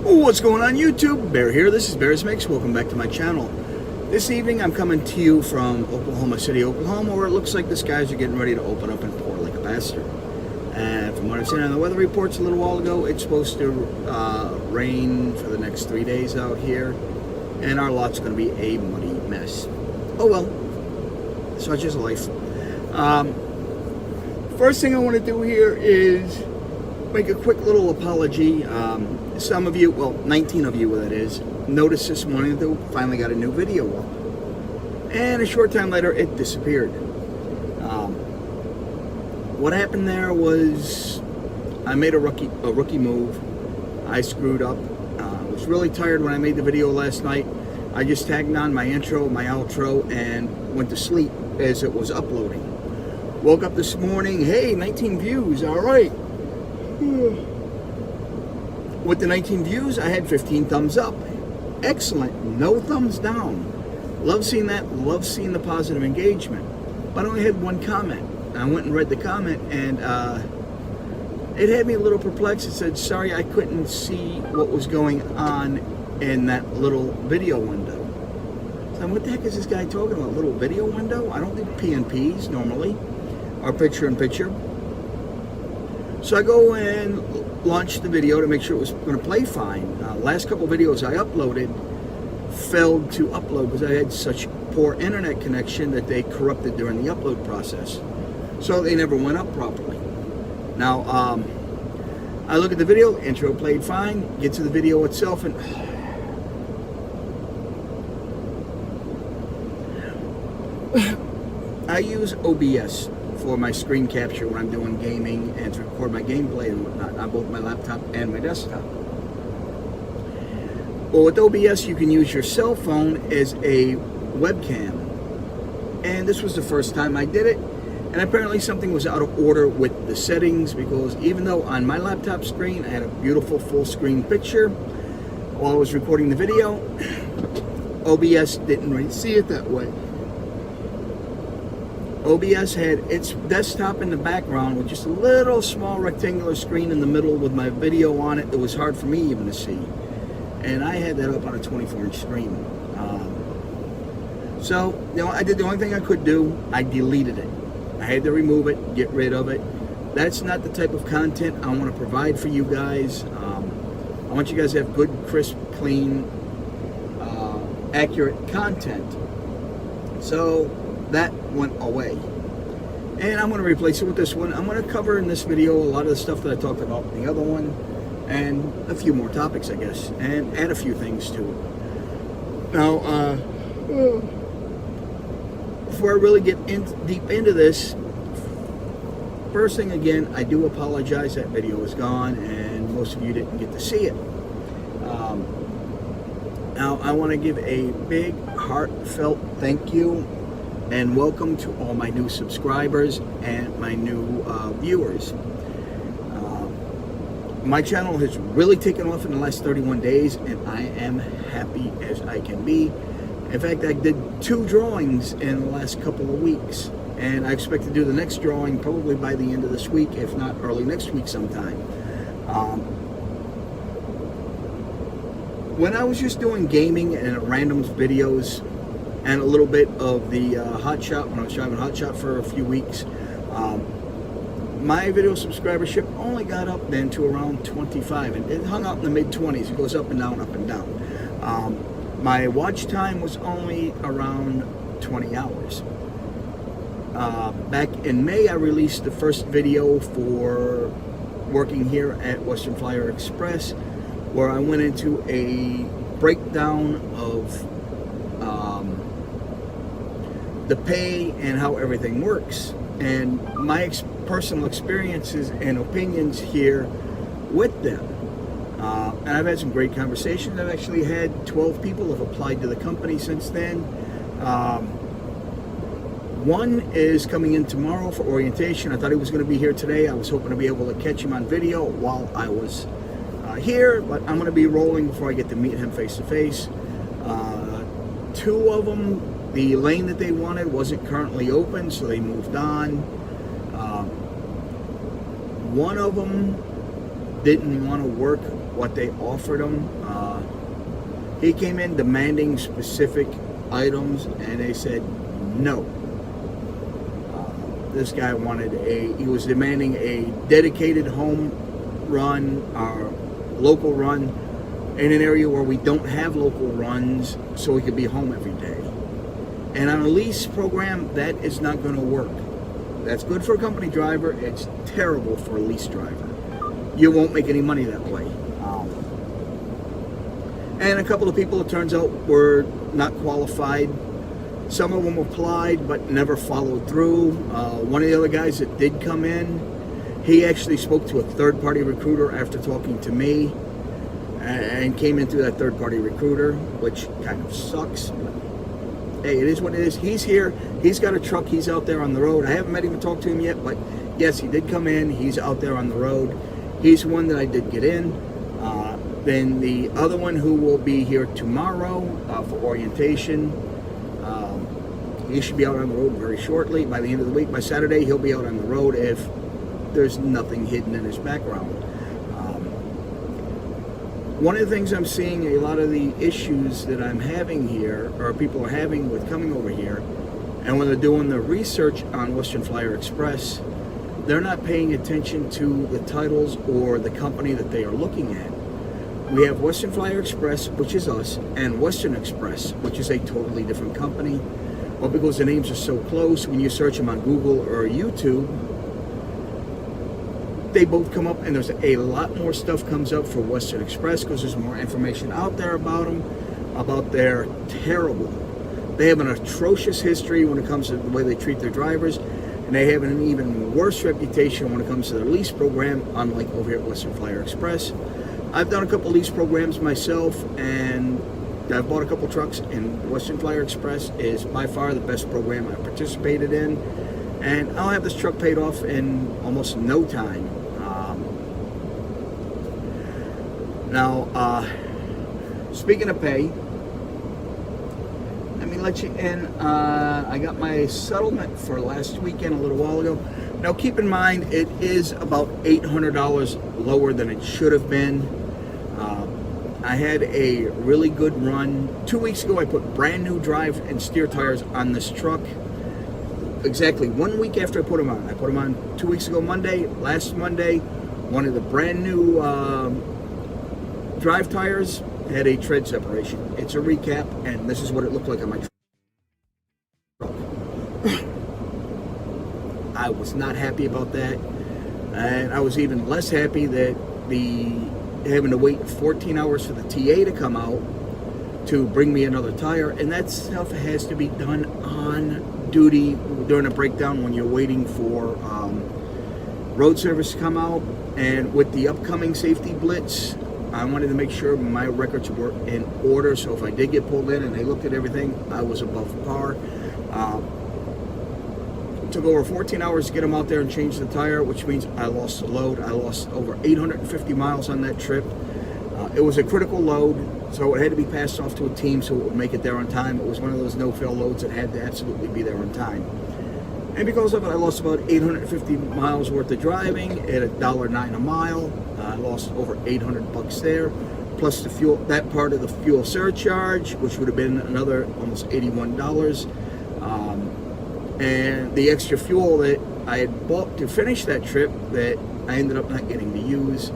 What's going on YouTube? Bear here. This is Bear's Mix. Welcome back to my channel. This evening I'm coming to you from Oklahoma City, Oklahoma, where it looks like the skies are getting ready to open up and pour like a bastard. And from what I've seen on the weather reports a little while ago, it's supposed to rain for the next 3 days out here, and our lot's going to be a muddy mess. Oh well, such is life. First thing I want to do here is make a quick little apology. Some of you, well, 19 of you that is, noticed this morning that we finally got a new video up. And a short time later, it disappeared. What happened there was I made a rookie move. I screwed up. I was really tired when I made the video last night. I just tagged on my intro, my outro, and went to sleep as it was uploading. Woke up this morning, hey, 19 views, all right. With the 19 views, I had 15 thumbs up. Excellent. No thumbs down. Love seeing that. Love seeing the positive engagement. But I only had one comment. I went and read the comment, and it had me a little perplexed. It said, sorry, I couldn't see what was going on in that little video window. So what the heck is this guy talking about? Little video window? I don't do PNPs normally, or picture-in-picture. So I go and launch the video to make sure it was going to play fine. Last couple videos I uploaded failed to upload because I had such poor internet connection that they corrupted during the upload process. So they never went up properly. Now, I look at the video, intro played fine, get to the video itself, and I use OBS for my screen capture when I'm doing gaming and to record my gameplay and whatnot on both my laptop and my desktop. Well, with OBS you can use your cell phone as a webcam, and this was the first time I did it, and apparently something was out of order with the settings, because even though on my laptop screen I had a beautiful full screen picture while I was recording the video, OBS didn't really see it that way. OBS had its desktop in the background with just a little small rectangular screen in the middle with my video on it that was hard for me even to see. And I had that up on a 24-inch screen. So, you know, I did the only thing I could do. I deleted it. I had to remove it, get rid of it. That's not the type of content I want to provide for you guys. I want you guys to have good, crisp, clean, accurate content. So that went away, and I'm going to replace it with this one. I'm going to cover in this video a lot of the stuff that I talked about in the other one, and a few more topics, I guess, and add a few things to it. Now, before I really get deep into this, first thing again, I do apologize. That video is gone, and most of you didn't get to see it. Now, I want to give a big, heartfelt thank you and welcome to all my new subscribers and my new viewers. My channel has really taken off in the last 31 days, and I am happy as I can be. In fact, I did 2 drawings in the last couple of weeks, and I expect to do the next drawing probably by the end of this week, if not early next week sometime. When I was just doing gaming and random videos, and a little bit of the hot shot when I was driving hot shot for a few weeks, my video subscribership only got up then to around 25, and it hung out in the mid-20s. It goes up and down, up and down. My watch time was only around 20 hours. Back in May, I released the first video for working here at Western Flyer Express, where I went into a breakdown of the pay and how everything works, and my personal experiences and opinions here with them. And I've had some great conversations. I've actually had 12 people have applied to the company since then. One is coming in tomorrow for orientation. I thought he was going to be here today. I was hoping to be able to catch him on video while I was here, but I'm going to be rolling before I get to meet him face to face. 2 of them, the lane that they wanted wasn't currently open, so they moved on. One of them didn't want to work what they offered him. He came in demanding specific items, and they said no. This guy he was demanding a dedicated home run, or local run, in an area where we don't have local runs, so he could be home every day. And on a lease program, that is not going to work. That's good for a company driver. It's terrible for a lease driver. You won't make any money that way. And a couple of people, it turns out, were not qualified. Some of them applied but never followed through. One of the other guys that did come in, he actually spoke to a third-party recruiter after talking to me, and came in through that third-party recruiter, which kind of sucks. But hey, it is what it is. He's here. He's got a truck. He's out there on the road. I haven't met him and talked to him yet, but yes, he did come in. He's out there on the road. He's one that I did get in. Then the other one, who will be here tomorrow for orientation, he should be out on the road very shortly. By the end of the week, by Saturday, he'll be out on the road if there's nothing hidden in his background. One of the things I'm seeing, a lot of the issues that I'm having here, or people are having with coming over here, and when they're doing the research on Western Flyer Express, they're not paying attention to the titles or the company that they are looking at. We have Western Flyer Express, which is us, and Western Express, which is a totally different company. Well, because the names are so close, when you search them on Google or YouTube, they both come up, and there's a lot more stuff comes up for Western Express because there's more information out there about them, about their terrible. They have an atrocious history when it comes to the way they treat their drivers, and they have an even worse reputation when it comes to their lease program, unlike over here at Western Flyer Express. I've done a couple lease programs myself, and I've bought a couple trucks, and Western Flyer Express is by far the best program I've participated in, and I'll have this truck paid off in almost no time. Now, speaking of pay, let me let you in. I got my settlement for last weekend a little while ago. Now, keep in mind, it is about $800 lower than it should have been. I had a really good run. 2 weeks ago, I put brand new drive and steer tires on this truck. Exactly 1 week after I put them on. I put them on 2 weeks ago Monday. Last Monday, one of the brand new drive tires had a tread separation. It's a recap, and this is what it looked like on my truck. I was not happy about that, and I was even less happy that having to wait 14 hours for the TA to come out to bring me another tire, and that stuff has to be done on duty during a breakdown when you're waiting for road service to come out. And with the upcoming safety blitz, I wanted to make sure my records were in order, so if I did get pulled in and they looked at everything, I was above par. It took over 14 hours to get them out there and change the tire, which means I lost the load. I lost over 850 miles on that trip. It was a critical load, so it had to be passed off to a team so it would make it there on time. It was one of those no-fail loads that had to absolutely be there on time. And because of it, I lost about 850 miles worth of driving at $1.09 a mile. I lost over $800 there, plus the fuel, that part of the fuel surcharge, which would have been another almost $81. And the extra fuel that I had bought to finish that trip that I ended up not getting to use.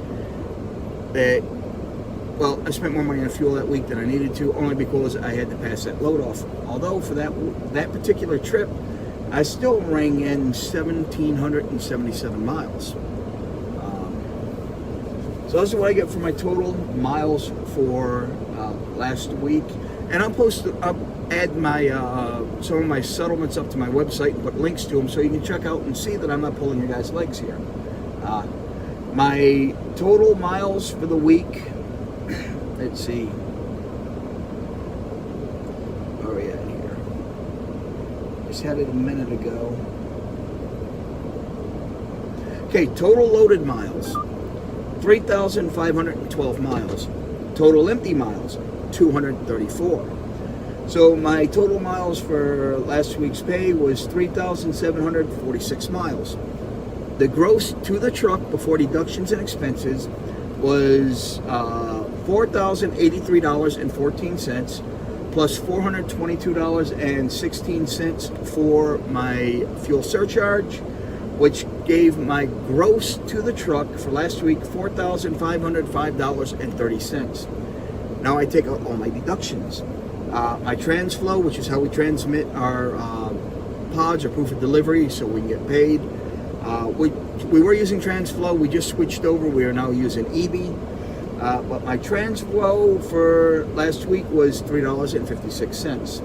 Well, I spent more money on fuel that week than I needed to, only because I had to pass that load off. Although for that particular trip, I still rang in 1,777 miles. So that's what I get for my total miles for last week. And I'll add my some of my settlements up to my website and put links to them so you can check out and see that I'm not pulling your guys' legs here. My total miles for the week, let's see. Where are we at here? Just had it a minute ago. Okay, total loaded miles, 3,512 miles. Total empty miles, 234. So my total miles for last week's pay was 3,746 miles. The gross to the truck before deductions and expenses was $4,083.14 plus $422.16 for my fuel surcharge, which gave my gross to the truck for last week $4,505.30. Now I take out all my deductions. My TransFlow, which is how we transmit our pods or proof of delivery so we can get paid. We were using TransFlow, we just switched over, we are now using EB. But my TransFlow for last week was $3.56.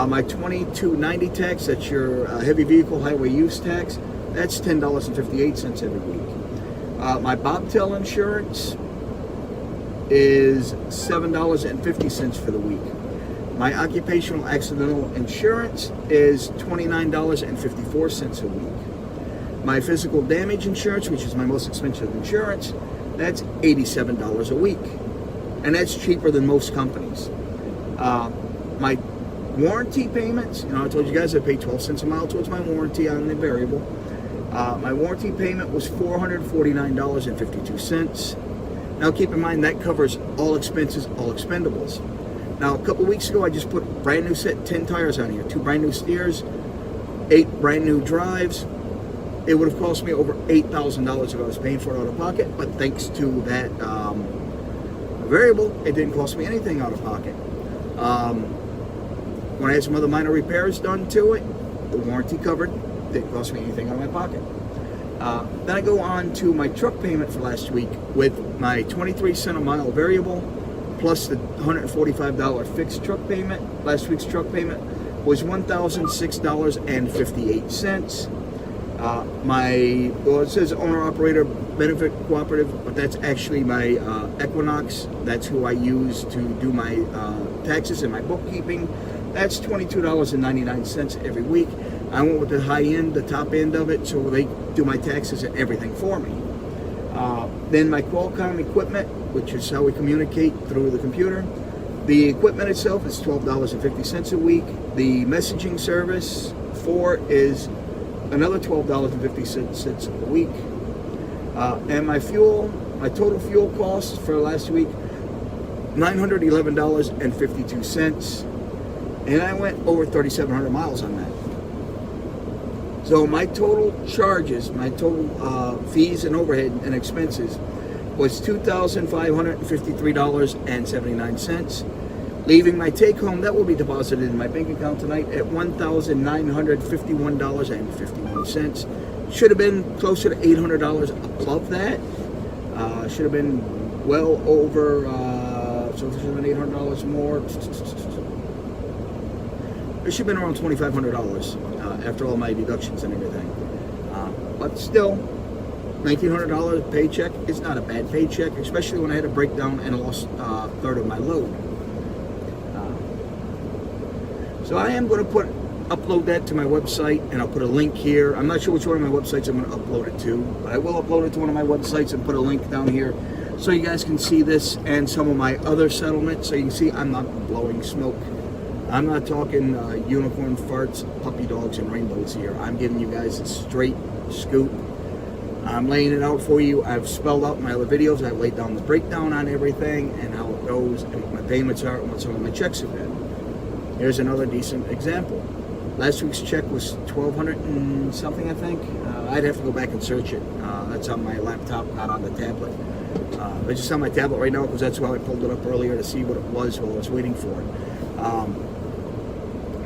My 2290 tax, that's your heavy vehicle highway use tax, that's $10.58 every week. My bobtail insurance is $7.50 for the week. My occupational accidental insurance is $29.54 a week. My physical damage insurance, which is my most expensive insurance, that's $87 a week. And that's cheaper than most companies. My warranty payments, I told you guys I pay 12 cents a mile towards my warranty on the variable. My warranty payment was $449.52. Now keep in mind that covers all expenses, all expendables. Now a couple weeks ago I just put brand new set 10 tires on here, 2 brand new steers, 8 brand new drives. It would have cost me over $8,000 if I was paying for it out of pocket, but thanks to that variable, it didn't cost me anything out of pocket. When I had some other minor repairs done to it, the warranty covered, didn't cost me anything out of my pocket. Then I go on to my truck payment for last week with my 23 cent a mile variable plus the $145 fixed truck payment. Last week's truck payment was $1,006.58. Well, it says owner-operator benefit cooperative, but that's actually my Equinox. That's who I use to do my taxes and my bookkeeping. That's $22.99 every week. I went with the high end, the top end of it, so they do my taxes and everything for me. Then my Qualcomm equipment, which is how we communicate through the computer. The equipment itself is $12.50 a week. The messaging service is another $12.50 a week. And my total fuel cost for last week, $911.52. And I went over 3,700 miles on that. So my total charges, my total fees and overhead and expenses was $2,553.79. Leaving my take home, that will be deposited in my bank account tonight at $1,951.51. Should have been closer to $800 above that. Should have been well over, so it should have been $800 more. It should have been around $2,500 after all my deductions and everything. But still, $1,900 paycheck is not a bad paycheck, especially when I had a breakdown and lost a third of my load. So I am going to upload that to my website, and I'll put a link here. I'm not sure which one of my websites I'm going to upload it to, but I will upload it to one of my websites and put a link down here so you guys can see this and some of my other settlements. So you can see I'm not blowing smoke. I'm not talking unicorn farts, puppy dogs, and rainbows here. I'm giving you guys a straight scoop. I'm laying it out for you. I've spelled out in my other videos. I've laid down the breakdown on everything and how it goes and what my payments are and what some of my checks have been. Here's another decent example. Last week's check was $1,200 and something, I think. I'd have to go back and search it. That's on my laptop, not on the tablet. It's just on my tablet right now because that's why I pulled it up earlier to see what it was while I was waiting for it.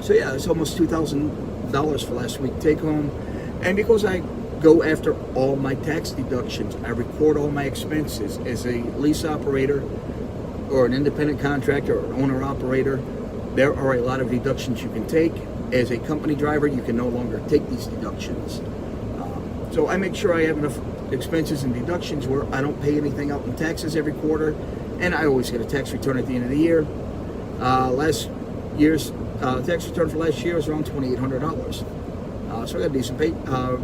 So yeah, it's almost $2,000 for last week take home. And because I go after all my tax deductions, I record all my expenses as a lease operator or an independent contractor or an owner operator. There are a lot of deductions you can take. As a company driver, you can no longer take these deductions. So I make sure I have enough expenses and deductions where I don't pay anything out in taxes every quarter, and I always get a tax return at the end of the year. Last year's tax return for last year was around $2,800. So I got a decent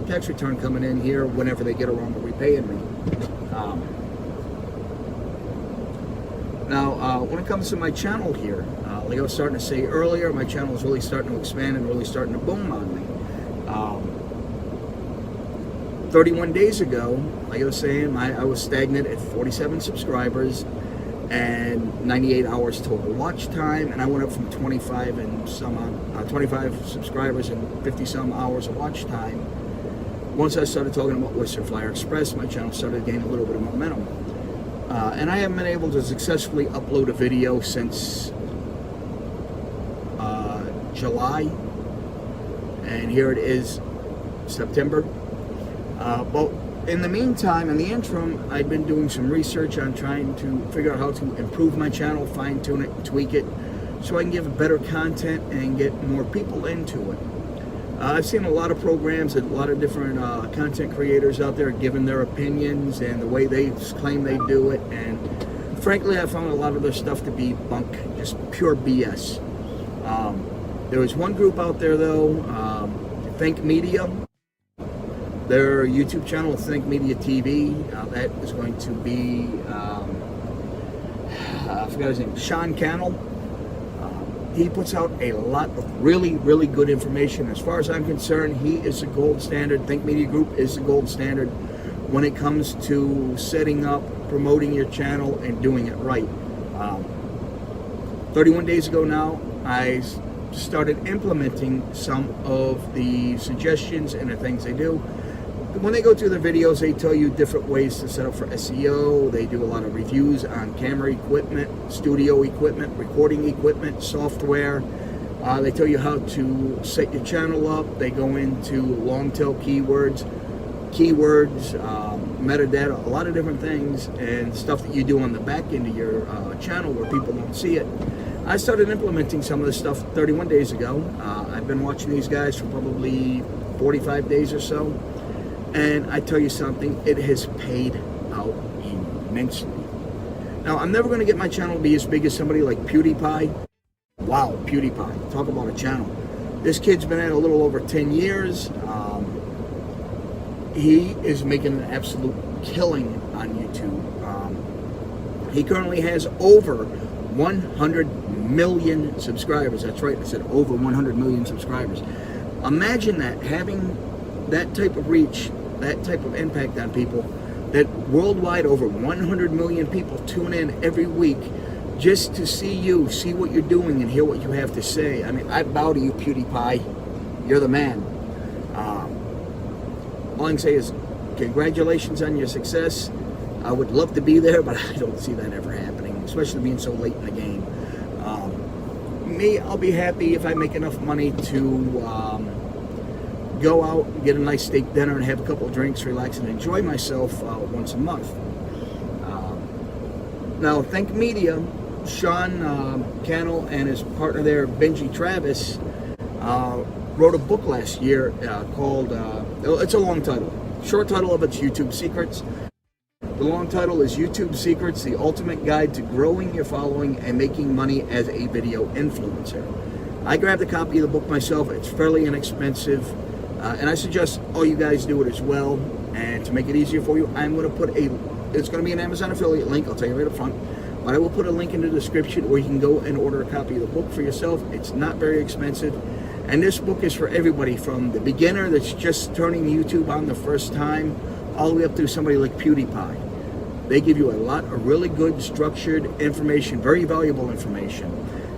tax return coming in here whenever they get around to repaying me. Now, when it comes to my channel here, like I was starting to say earlier, my channel is really starting to expand and really starting to boom on me. 31 days ago, like I was saying, I was stagnant at 47 subscribers and 98 hours total watch time, and I went up from 25 subscribers and 50 some hours of watch time. Once I started talking about Oyster Flyer Express, my channel started gaining a little bit of momentum. And I haven't been able to successfully upload a video since July, and here it is, September. But in the meantime, in the interim, I've been doing some research on trying to figure out how to improve my channel, fine-tune it, tweak it, so I can give better content and get more people into it. I've seen a lot of programs and a lot of different content creators out there giving their opinions and the way they claim they do it, and frankly, I found a lot of their stuff to be bunk, just pure BS. There was one group out there though, Think Media. Their YouTube channel, Think Media TV, that is going to be, I forgot his name, Sean Cannell. He puts out a lot of really, really good information. As far as I'm concerned, he is the gold standard. Think Media Group is the gold standard when it comes to setting up, promoting your channel, and doing it right. 31 days ago now, I started implementing some of the suggestions and the things they do. When they go through their videos, they tell you different ways to set up for SEO. They do a lot of reviews on camera equipment, studio equipment, recording equipment, software. They tell you how to set your channel up. They go into long tail keywords, metadata, a lot of different things, and stuff that you do on the back end of your channel where people don't see it. I started implementing some of this stuff 31 days ago. I've been watching these guys for probably 45 days or so. And I tell you something, it has paid out immensely. Now, I'm never going to get my channel to be as big as somebody like PewDiePie. Wow, PewDiePie, talk about a channel. This kid's been at it a little over 10 years. He is making an absolute killing on YouTube. He currently has over 100 million subscribers. That's right, I said over 100 million subscribers. Imagine that, having that type of reach, that type of impact on people, that worldwide over 100 million people tune in every week just to see you, see what you're doing, and hear what you have to say. I mean, I bow to you, PewDiePie. You're the man. All I can say is congratulations on your success. I would love to be there, but I don't see that ever happening, especially being so late in the game. Me, I'll be happy if I make enough money to go out and get a nice steak dinner and have a couple of drinks, relax, and enjoy myself once a month. Now, Think Media, Sean Cannell and his partner there, Benji Travis, wrote a book last year called, it's a long title. Short title of it's YouTube Secrets. The long title is YouTube Secrets, the ultimate guide to growing your following and making money as a video influencer. I grabbed a copy of the book myself. It's fairly inexpensive. And I suggest all you guys do it as well. And to make it easier for you, I'm going to put it's going to be an Amazon affiliate link, I'll tell you right up front. But I will put a link in the description where you can go and order a copy of the book for yourself. It's not very expensive. And this book is for everybody, from the beginner that's just turning YouTube on the first time, all the way up to somebody like PewDiePie. They give you a lot of really good, structured information, very valuable information.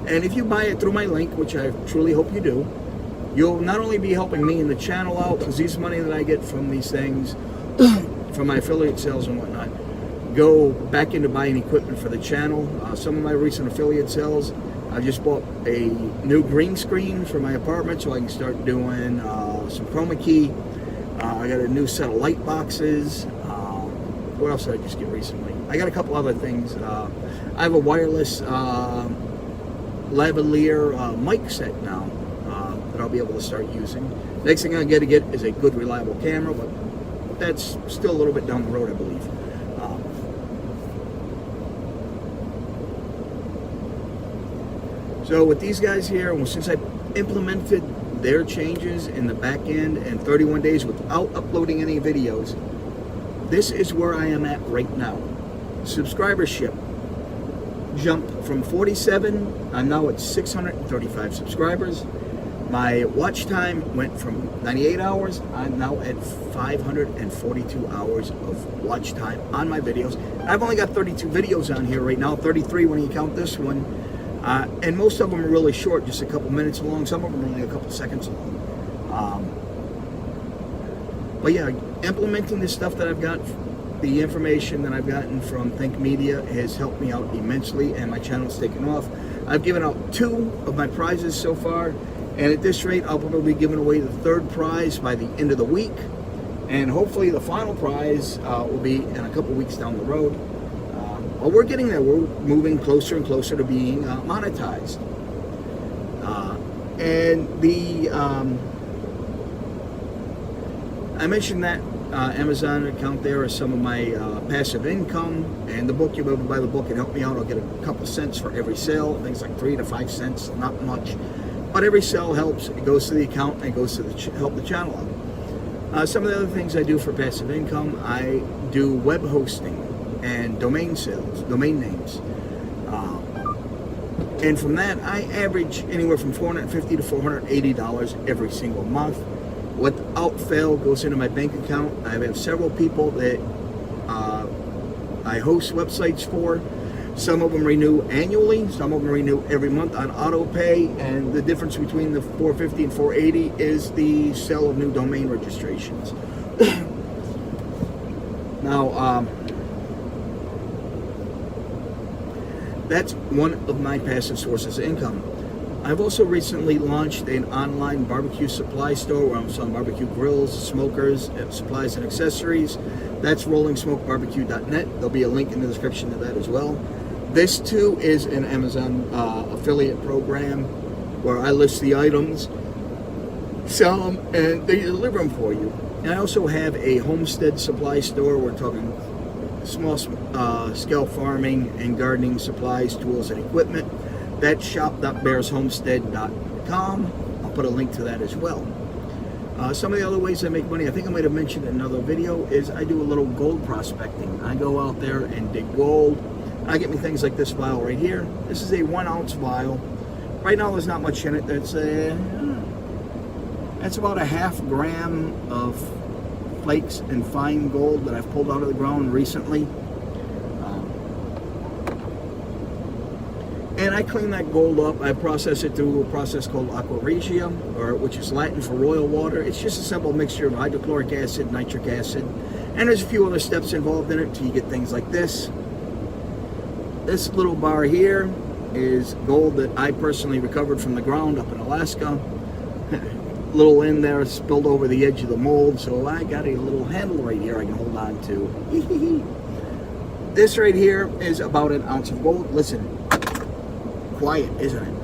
And if you buy it through my link, which I truly hope you do, you'll not only be helping me and the channel out, because these money that I get from these things, from my affiliate sales and whatnot, go back into buying equipment for the channel. Some of my recent affiliate sales, I just bought a new green screen for my apartment so I can start doing some chroma key. I got a new set of light boxes. What else did I just get recently? I got a couple other things. I have a wireless lavalier mic set now that I'll be able to start using. Next thing I got to get is a good, reliable camera, but that's still a little bit down the road, I believe. So with these guys here, well, since I implemented their changes in the back end in 31 days without uploading any videos, this is where I am at right now. Subscribership jumped from 47, I'm now at 635 subscribers. My watch time went from 98 hours. I'm now at 542 hours of watch time on my videos. I've only got 32 videos on here right now, 33 when you count this one. And most of them are really short, just a couple minutes long. Some of them are only a couple seconds long. But yeah, implementing the stuff that I've got, the information that I've gotten from Think Media has helped me out immensely, and my channel's taken off. I've given out 2 of my prizes so far, and at this rate, I'll probably be giving away the 3rd prize by the end of the week, and hopefully the final prize will be in a couple weeks down the road. Well, we're getting there. We're moving closer and closer to being monetized. And the I mentioned that Amazon account there is some of my passive income, and the book, you'll be able to buy the book and help me out. I'll get a couple cents for every sale, things like 3 to 5 cents, not much, but every sale helps. It goes to the account and it goes to help the channel out. Some of the other things I do for passive income, I do web hosting and domain sales, domain names, and from that I average anywhere from $450 to $480 every single month. Without fail, goes into my bank account. I have several people that I host websites for. Some of them renew annually, some of them renew every month on auto pay, and the difference between the $450 and $480 is the sale of new domain registrations. Now, that's one of my passive sources of income. I've also recently launched an online barbecue supply store where I'm selling barbecue grills, smokers, supplies, and accessories. That's rollingsmokebarbecue.net. There'll be a link in the description to that as well. This too is an Amazon affiliate program where I list the items, sell them, and they deliver them for you. And I also have a homestead supply store. We're talking small scale farming and gardening supplies, tools, and equipment. That's shop.bearshomestead.com. I'll put a link to that as well. Some of the other ways I make money, I think I might have mentioned in another video, is I do a little gold prospecting. I go out there and dig gold. I get me things like this vial right here. This is a 1 ounce vial. Right now there's not much in it. That's about a ½ gram of flakes and fine gold that I've pulled out of the ground recently. And I clean that gold up. I process it through a process called aqua regia, which is Latin for royal water. It's just a simple mixture of hydrochloric acid, nitric acid, and there's a few other steps involved in it until you get things like this. This little bar here is gold that I personally recovered from the ground up in Alaska. Little in there spilled over the edge of the mold, so I got a little handle right here I can hold on to. This right here is about 1 ounce of gold. Listen, quiet, isn't it?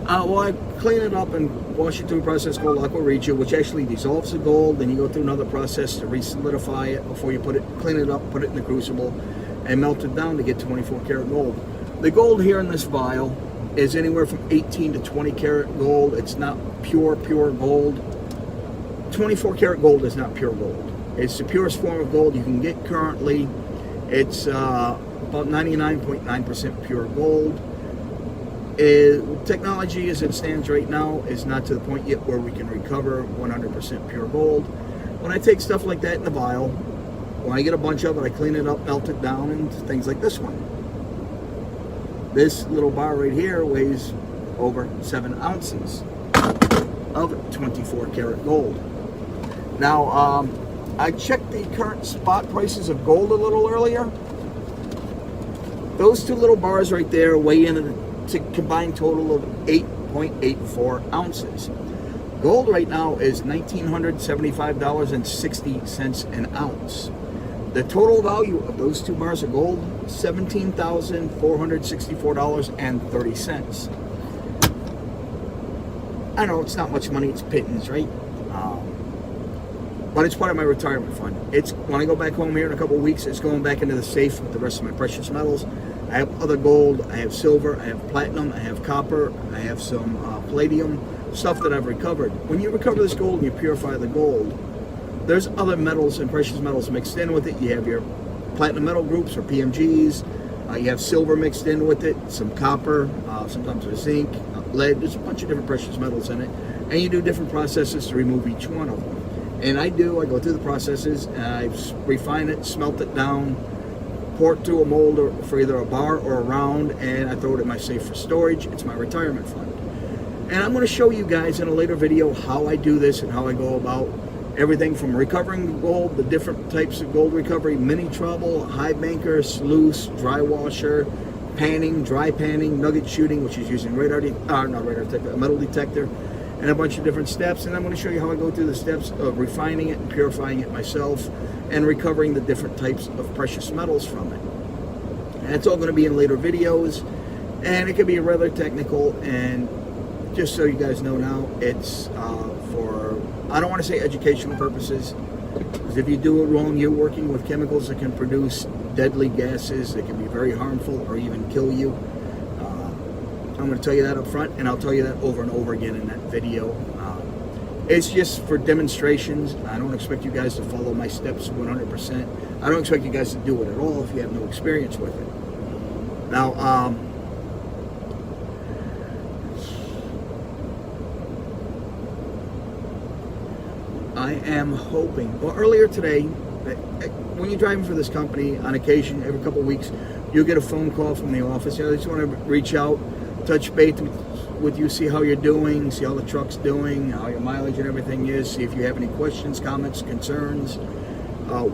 Well, I clean it up and wash it through a process called aqua regia, which actually dissolves the gold. Then you go through another process to re-solidify it before you clean it up, put it in the crucible, and melt it down to get 24 karat gold. The gold here in this vial is anywhere from 18 to 20 karat gold. It's not pure gold. 24 karat gold is not pure gold. It's the purest form of gold you can get currently. It's about 99.9% pure gold. Technology as it stands right now is not to the point yet where we can recover 100% pure gold. When I take stuff like that in the vial, when I get a bunch of it, I clean it up, melt it down, and things like this one. This little bar right here weighs over 7 ounces of 24 karat gold. Now, I checked the current spot prices of gold a little earlier. Those 2 little bars right there weigh in a combined total of 8.84 ounces. Gold right now is $1,975.60 an ounce. The total value of those 2 bars of gold, $17,464.30. I know it's not much money, it's pittance, right? But it's part of my retirement fund. It's when I go back home here in a couple of weeks, it's going back into the safe with the rest of my precious metals. I have other gold, I have silver, I have platinum, I have copper, I have some palladium, stuff that I've recovered. When you recover this gold and you purify the gold, there's other metals and precious metals mixed in with it. You have your platinum metal groups or PMGs. You have silver mixed in with it, some copper, sometimes there's zinc, lead. There's a bunch of different precious metals in it. and you do different processes to remove each one of them. And I go through the processes, and I refine it, smelt it down, pour it through a mold for either a bar or a round, and I throw it in my safe for storage. It's my retirement fund. And I'm going to show you guys in a later video how I do this and how I go about everything from recovering gold, the different types of gold recovery, mini trouble, high banker, sluice, dry washer, panning, dry panning, nugget shooting, which is using metal detector, and a bunch of different steps. And I'm going to show you how I go through the steps of refining it and purifying it myself and recovering the different types of precious metals from it. And it's all going to be in later videos, and it can be rather technical. And just so you guys know now, it's for, I don't want to say educational purposes, because if you do it wrong, you're working with chemicals that can produce deadly gases that can be very harmful or even kill you. I'm going to tell you that up front, and I'll tell you that over and over again in that video. It's just for demonstrations. I don't expect you guys to follow my steps 100%. I don't expect you guys to do it at all if you have no experience with it. Now, I am hoping, well, earlier today, when you're driving for this company, on occasion, every couple of weeks, you'll get a phone call from the office. They just want to reach out, touch base with you, see how you're doing, see how the truck's doing, how your mileage and everything is, see if you have any questions, comments, concerns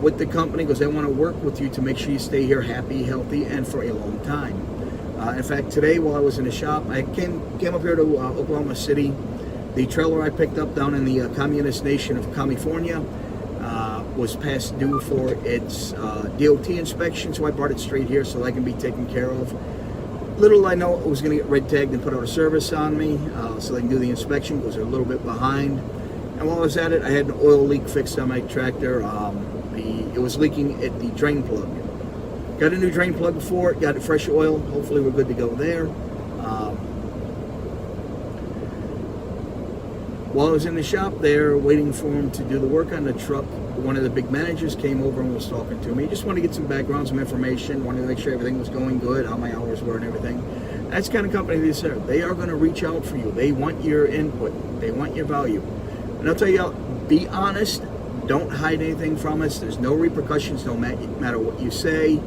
with the company, because they want to work with you to make sure you stay here happy, healthy, and for a long time. In fact, today while I was in the shop, I came up here to Oklahoma City. The trailer I picked up down in the communist nation of California was past due for its DOT inspection, so I brought it straight here so I can be taken care of. Little I know it was going to get red tagged and put out a service on me, so they can do the inspection because they're a little bit behind. And while I was at it, I had an oil leak fixed on my tractor. It was leaking at the drain plug. Got a new drain plug for it, got it fresh oil. Hopefully we're good to go there. While I was in the shop there, waiting for him to do the work on the truck, one of the big managers came over and was talking to me. Just wanted to get some background, some information, wanted to make sure everything was going good, how my hours were and everything. That's the kind of company they serve. They are going to reach out for you. They want your input. They want your value. And I'll tell you, be honest. Don't hide anything from us. There's no repercussions, no matter what you say.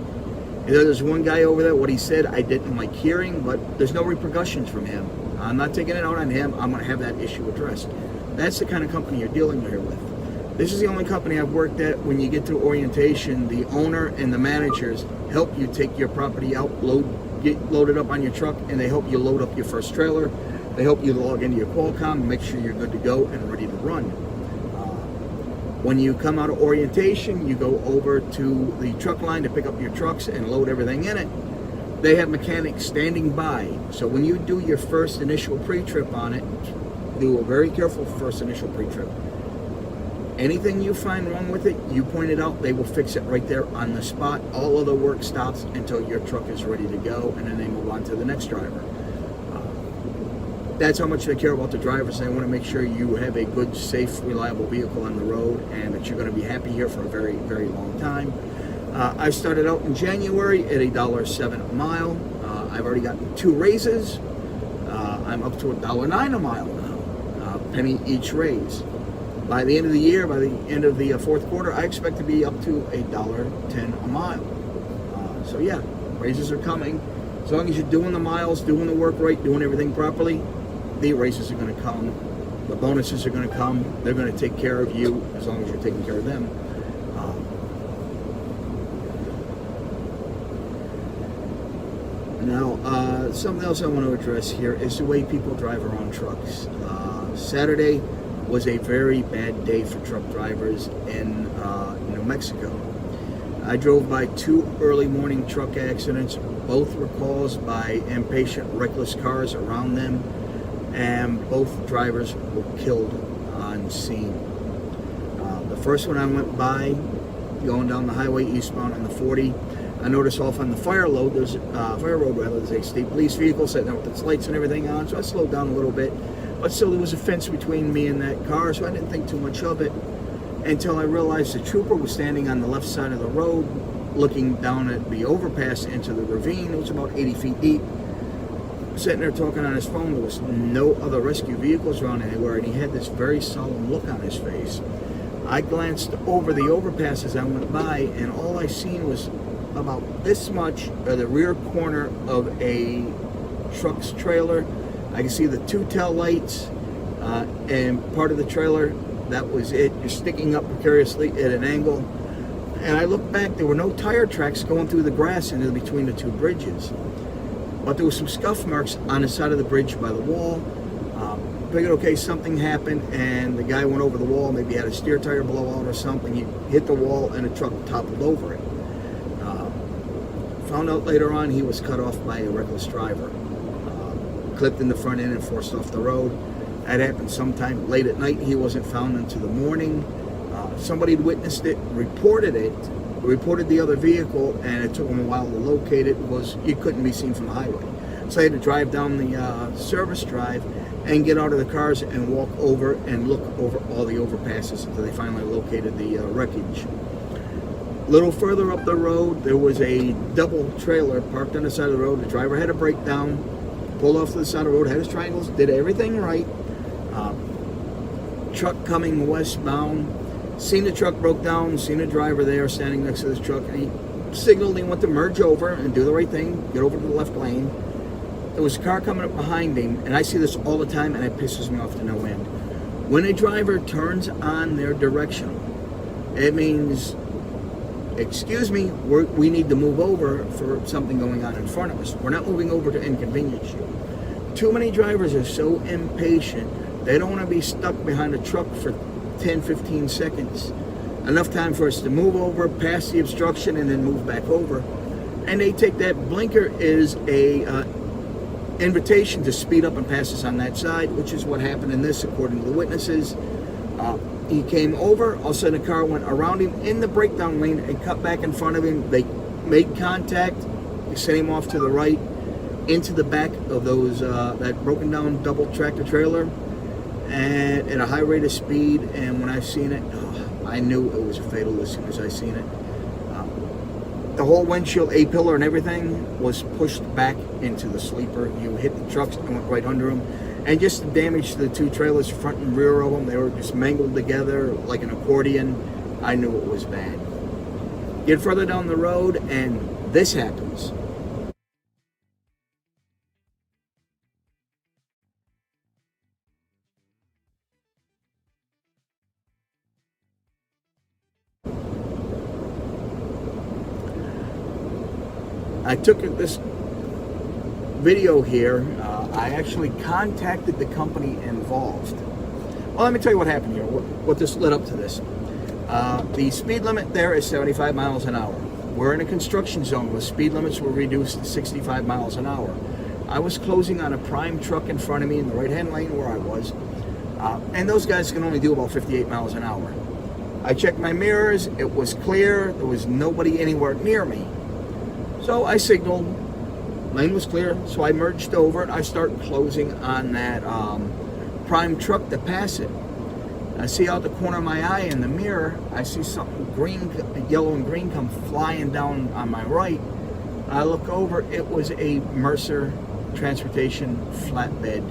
There's one guy over there, what he said, I didn't like hearing, but there's no repercussions from him. I'm not taking it out on him. I'm going to have that issue addressed. That's the kind of company you're dealing here with. This is the only company I've worked at. When you get to orientation, the owner and the managers help you take your property out, get loaded up on your truck, and they help you load up your first trailer. They help you log into your Qualcomm, make sure you're good to go and ready to run. When you come out of orientation, you go over to the truck line to pick up your trucks and load everything in it. They have mechanics standing by. So when you do your first initial pre-trip on it, do a very careful first initial pre-trip. Anything you find wrong with it, you point it out, they will fix it right there on the spot. All other work stops until your truck is ready to go, and then they move on to the next driver. That's how much they care about the drivers. They want to make sure you have a good, safe, reliable vehicle on the road, and that you're going to be happy here for a very, very long time. I started out in January at $1.07 a mile. I've already gotten 2 raises. I'm up to $1.09 a mile now, penny each raise. By the end of the year, by the end of the fourth quarter, I expect to be up to $1.10 a mile. So yeah, raises are coming. As long as you're doing the miles, doing the work right, doing everything properly, the raises are going to come. The bonuses are going to come. They're going to take care of you as long as you're taking care of them. Now, something else I want to address here is the way people drive around trucks. Saturday was a very bad day for truck drivers in New Mexico. I drove by 2 early morning truck accidents. Both were caused by impatient, reckless cars around them, and both drivers were killed on scene. The first one I went by, going down the highway eastbound on the 40, I noticed off on the fire road, there's a state police vehicle sitting there with its lights and everything on, so I slowed down a little bit. But still, there was a fence between me and that car, so I didn't think too much of it until I realized the trooper was standing on the left side of the road, looking down at the overpass into the ravine. It was about 80 feet deep. sitting there talking on his phone. There was no other rescue vehicles around anywhere, and he had this very solemn look on his face. I glanced over the overpass as I went by, and all I seen was about this much of the rear corner of a truck's trailer. I can see the two tail lights and part of the trailer. That was it, just sticking up precariously at an angle. And I looked back, there were no tire tracks going through the grass into between the two bridges. But there were some scuff marks on the side of the bridge by the wall. Figured, okay, something happened, and the guy went over the wall, maybe had a steer tire blowout or something. He hit the wall, and a truck toppled over it. Found out later on he was cut off by a reckless driver. Clipped in the front end and forced off the road. That happened sometime late at night. He wasn't found until the morning. Somebody had witnessed it, reported the other vehicle, and it took them a while to locate it because you couldn't be seen from the highway. So I had to drive down the service drive and get out of the cars and walk over and look over all the overpasses until they finally located the wreckage. A little further up the road, there was a double trailer parked on the side of the road. The driver had a breakdown, pulled off to the side of the road, had his triangles, did everything right. Truck coming westbound, seen the truck broke down, seen a driver there standing next to this truck, and he signaled he went to merge over and do the right thing, get over to the left lane. There was a car coming up behind him, and I see this all the time, and it pisses me off to no end. When a driver turns on their directional, it means, excuse me, we need to move over for something going on in front of us. We're not moving over to inconvenience you. Too many drivers are so impatient, they don't want to be stuck behind a truck for 10, 15 seconds. Enough time for us to move over, pass the obstruction, and then move back over. And they take that blinker as a invitation to speed up and pass us on that side, which is what happened in this, according to the witnesses. He came over, all of a sudden a car went around him in the breakdown lane and cut back in front of him. They made contact, they sent him off to the right into the back of those that broken down double tractor trailer, and at a high rate of speed. And when I seen it, I knew it was a fatal as soon as I seen it. The whole windshield, A-pillar and everything was pushed back into the sleeper. You hit the trucks and went right under them. And just the damage to the two trailers, front and rear of them, they were just mangled together like an accordion. I knew it was bad. Get further down the road and this happens. I took this video here. I actually contacted the company involved. Well, let me tell you what happened here, what this led up to this. The speed limit there is 75 miles an hour. We're in a construction zone where speed limits were reduced to 65 miles an hour. I was closing on a prime truck in front of me in the right-hand lane where I was, and those guys can only do about 58 miles an hour. I checked my mirrors, it was clear, there was nobody anywhere near me. So I signaled, lane was clear, so I merged over and I started closing on that prime truck to pass it. I see out the corner of my eye in the mirror, I see something green, yellow and green come flying down on my right. I look over, it was a Mercer Transportation flatbed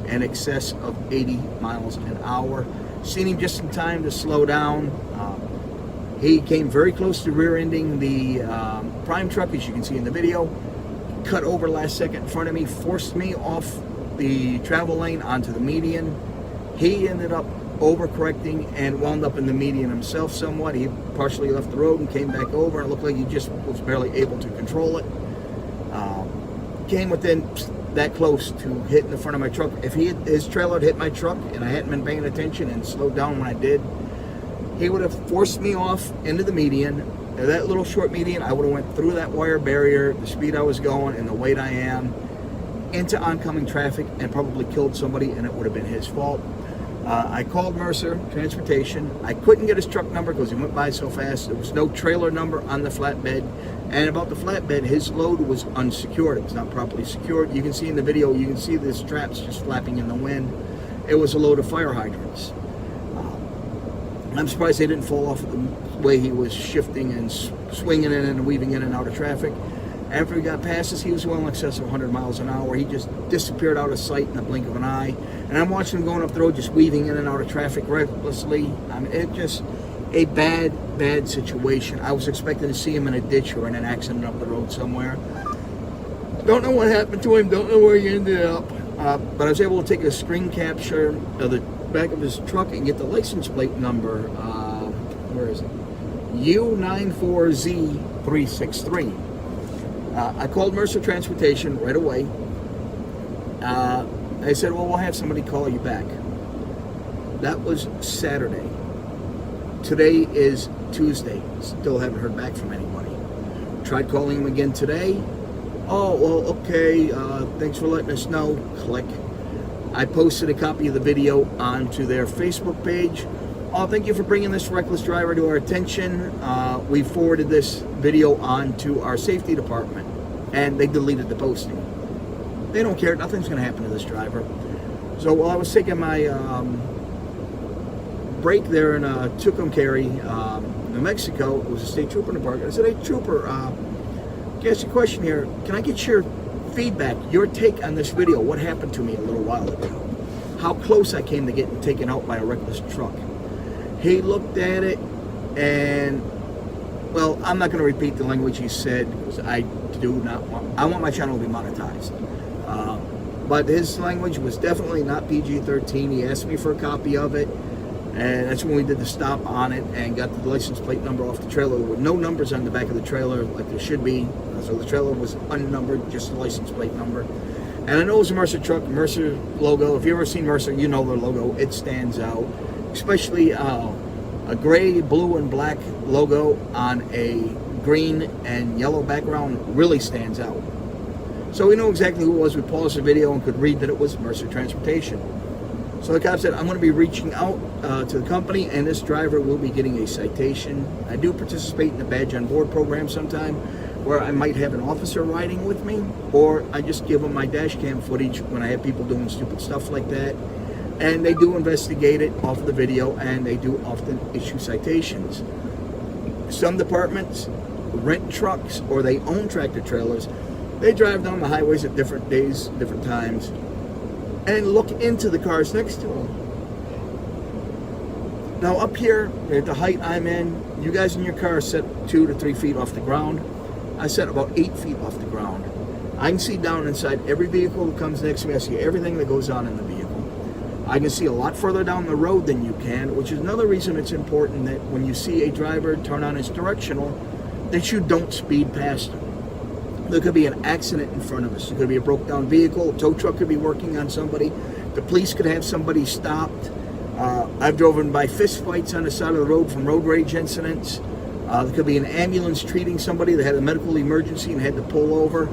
in excess of 80 miles an hour. Seen him just in time to slow down. He came very close to rear-ending the prime truck, as you can see in the video. Cut over last second in front of me, forced me off the travel lane onto the median. He ended up overcorrecting and wound up in the median himself somewhat. He partially left the road and came back over, and it looked like he just was barely able to control it. Came within that close to hitting the front of my truck. If his trailer had hit my truck and I hadn't been paying attention and slowed down when I did, he would have forced me off into the median. That little short median, I would have went through that wire barrier, the speed I was going and the weight I am, into oncoming traffic and probably killed somebody, and it would have been his fault. I called Mercer Transportation. I couldn't get his truck number because he went by so fast. There was no trailer number on the flatbed. And about the flatbed, his load was unsecured. It was not properly secured. You can see in the video, you can see the straps just flapping in the wind. It was a load of fire hydrants. I'm surprised they didn't fall off the way he was shifting and swinging in and weaving in and out of traffic. After he got past us, he was well in excess of 100 miles an hour. He just disappeared out of sight in the blink of an eye. And I'm watching him going up the road, just weaving in and out of traffic recklessly. I mean, it just a bad situation. I was expecting to see him in a ditch or in an accident up the road somewhere. Don't know what happened to him. Don't know where he ended up. But I was able to take a screen capture of the back of his truck and get the license plate number. Where is it? U94Z363. I called Mercer Transportation right away. They said, well, we'll have somebody call you back. That was Saturday. Today is Tuesday. Still haven't heard back from anybody. Tried calling him again today. Oh, well, okay. Thanks for letting us know. Click. I posted a copy of the video onto their Facebook page. Oh, thank you for bringing this reckless driver to our attention. We forwarded this video on to our safety department, and they deleted the posting. They don't care. Nothing's going to happen to this driver. So while I was taking my break there in Tucumcari, New Mexico, it was a state trooper in the park. I said, hey, trooper, can I ask you a question here? Can I get your feedback, your take on this video? What happened to me a little while ago? How close I came to getting taken out by a reckless truck? He looked at it and, well, I'm not going to repeat the language he said because I want my channel to be monetized. But his language was definitely not PG-13. He asked me for a copy of it, and that's when we did the stop on it and got the license plate number off the trailer with no numbers on the back of the trailer like there should be. So the trailer was unnumbered, just the license plate number. And I know it was a Mercer truck, Mercer logo. If you've ever seen Mercer, you know their logo. It stands out. Especially a gray, blue, and black logo on a green and yellow background really stands out. So we know exactly who it was. We paused the video and could read that it was Mercer Transportation. So the cop said, I'm going to be reaching out to the company, and this driver will be getting a citation. I do participate in the badge on board program sometime, where I might have an officer riding with me, or I just give them my dash cam footage when I have people doing stupid stuff like that. And they do investigate it off of the video, and they do often issue citations. Some departments rent trucks, or they own tractor trailers. They drive down the highways at different days, different times, and look into the cars next to them. Now up here, at the height I'm in, you guys in your car are set 2 to 3 feet off the ground. I set about 8 feet off the ground. I can see down inside every vehicle that comes next to me. I see everything that goes on in the vehicle. I can see a lot further down the road than you can, which is another reason it's important that when you see a driver turn on his directional, that you don't speed past him. There could be an accident in front of us. There could be a broke down vehicle. A tow truck could be working on somebody. The police could have somebody stopped. I've driven by fist fights on the side of the road from road rage incidents. There could be an ambulance treating somebody that had a medical emergency and had to pull over.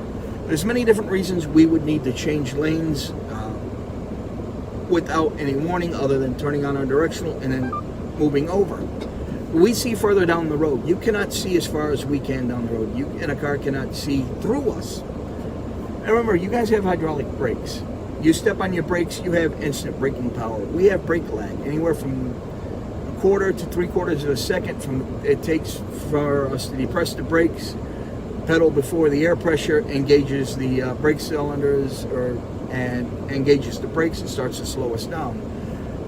There's many different reasons we would need to change lanes without any warning other than turning on our directional and then moving over. We see further down the road. You cannot see as far as we can down the road. You in a car cannot see through us. And remember, you guys have hydraulic brakes. You step on your brakes, you have instant braking power. We have brake lag, anywhere from 1/4 to 3/4 of a second it takes for us to depress the brakes, pedal before the air pressure engages the brake cylinders and engages the brakes and starts to slow us down.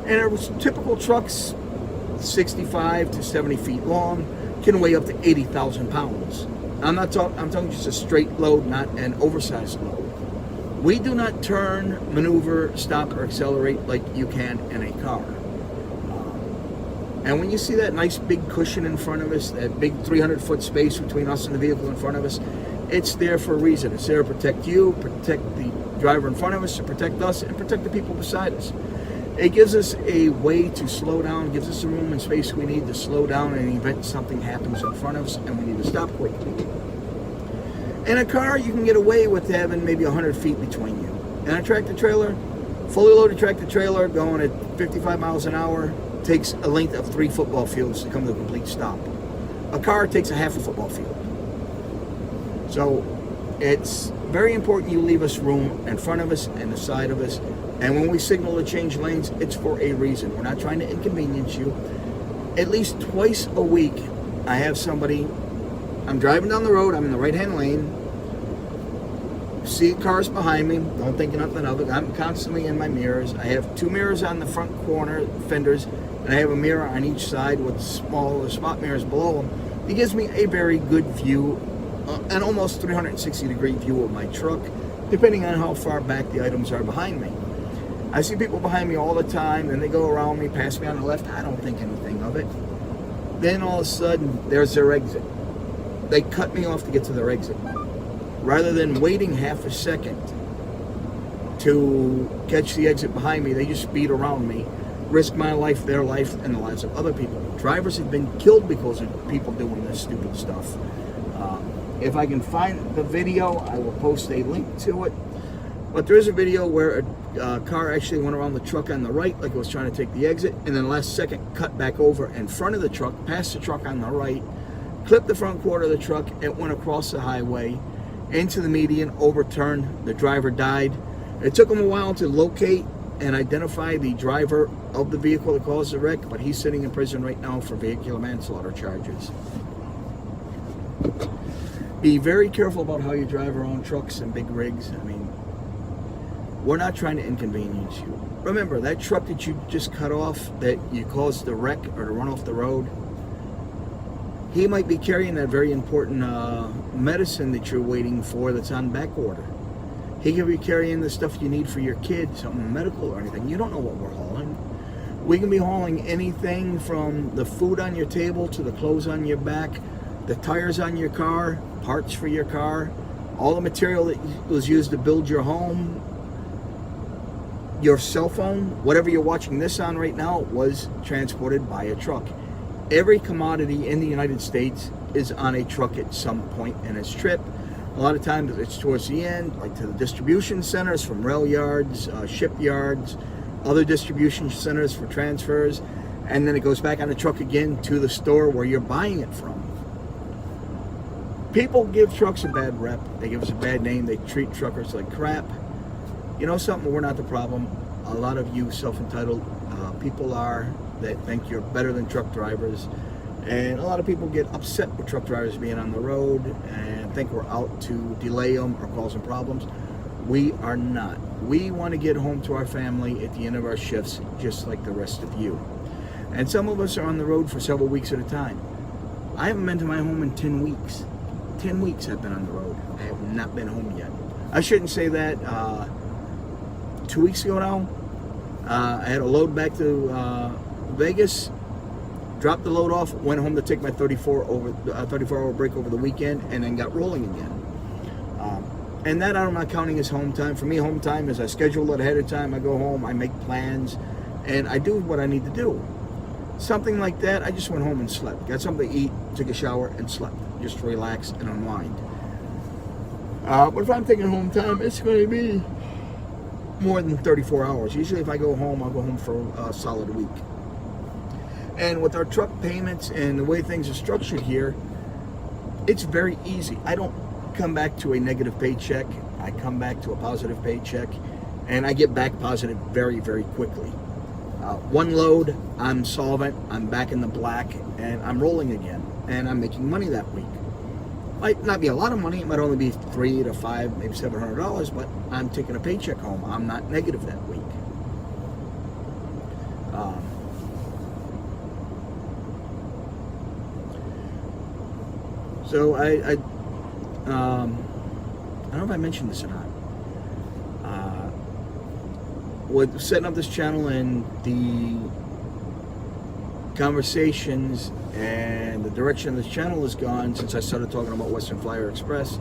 And our typical trucks, 65 to 70 feet long, can weigh up to 80,000 pounds. I'm talking just a straight load, not an oversized load. We do not turn, maneuver, stop, or accelerate like you can in a car. And when you see that nice big cushion in front of us, that big 300-foot space between us and the vehicle in front of us, it's there for a reason. It's there to protect you, protect the driver in front of us, to protect us, and protect the people beside us. It gives us a way to slow down, gives us the room and space we need to slow down in the event something happens in front of us and we need to stop quickly. In a car, you can get away with having maybe 100 feet between you. In a tractor trailer, fully loaded tractor trailer going at 55 miles an hour takes a length of 3 football fields to come to a complete stop. A car takes a half a football field. So it's very important you leave us room in front of us and the side of us. And when we signal to change lanes, it's for a reason. We're not trying to inconvenience you. At least twice a week, I have somebody, I'm driving down the road, I'm in the right-hand lane, see cars behind me, don't think nothing of it. I'm constantly in my mirrors. I have 2 mirrors on the front corner fenders, and I have a mirror on each side with smaller spot mirrors below them. It gives me a very good view, an almost 360-degree view of my truck, depending on how far back the items are behind me. I see people behind me all the time, and they go around me, pass me on the left. I don't think anything of it. Then all of a sudden, there's their exit. They cut me off to get to their exit. Rather than waiting half a second to catch the exit behind me, they just speed around me, risk my life, their life, and the lives of other people. Drivers have been killed because of people doing this stupid stuff. If I can find the video, I will post a link to it. But there is a video where a car actually went around the truck on the right, like it was trying to take the exit, and then last second cut back over in front of the truck, past the truck on the right, clipped the front quarter of the truck, and went across the highway into the median, overturned. The driver died. It took him a while to locate and identify the driver of the vehicle that caused the wreck, but he's sitting in prison right now for vehicular manslaughter charges. Be very careful about how you drive your own trucks and big rigs. I mean, we're not trying to inconvenience you. Remember, that truck that you just cut off, that you caused the wreck or to run off the road, he might be carrying that very important medicine that you're waiting for that's on back order. He could be carrying the stuff you need for your kid, something medical or anything. You don't know what we're hauling. We can be hauling anything from the food on your table to the clothes on your back, the tires on your car, parts for your car, all the material that was used to build your home, your cell phone, whatever you're watching this on right now, was transported by a truck. Every commodity in the United States is on a truck at some point in its trip. A lot of times it's towards the end, like to the distribution centers from rail yards, shipyards, other distribution centers for transfers, and then it goes back on the truck again to the store where you're buying it from. People give trucks a bad rep. They give us a bad name. They treat truckers like crap. You know something? We're not the problem. A lot of you self-entitled people are that think you're better than truck drivers. And a lot of people get upset with truck drivers being on the road and think we're out to delay them or cause them problems. We are not. We want to get home to our family at the end of our shifts, just like the rest of you. And some of us are on the road for several weeks at a time. I haven't been to my home in 10 weeks. 10 weeks I've been on the road. I have not been home yet. I shouldn't say that. 2 weeks ago now, I had a load back to Vegas, dropped the load off, went home to take my 34-hour break over the weekend, and then got rolling again. And that I'm not counting as home time. For me, home time is I schedule it ahead of time. I go home, I make plans, and I do what I need to do. Something like that, I just went home and slept. Got something to eat, took a shower, and slept. Just to relax and unwind. But if I'm taking home time, it's going to be more than 34 hours. Usually if I go home, I'll go home for a solid week. And with our truck payments and the way things are structured here, it's very easy. I don't come back to a negative paycheck. I come back to a positive paycheck, and I get back positive very, very quickly. One load, I'm solvent, I'm back in the black, and I'm rolling again, and I'm making money that week. Might not be a lot of money, it might only be $300 to $500, maybe $700, but I'm taking a paycheck home. I'm not negative that week. So I don't know if I mentioned this or not. With setting up this channel and the conversations and the direction this channel has gone since I started talking about Western Flyer Express,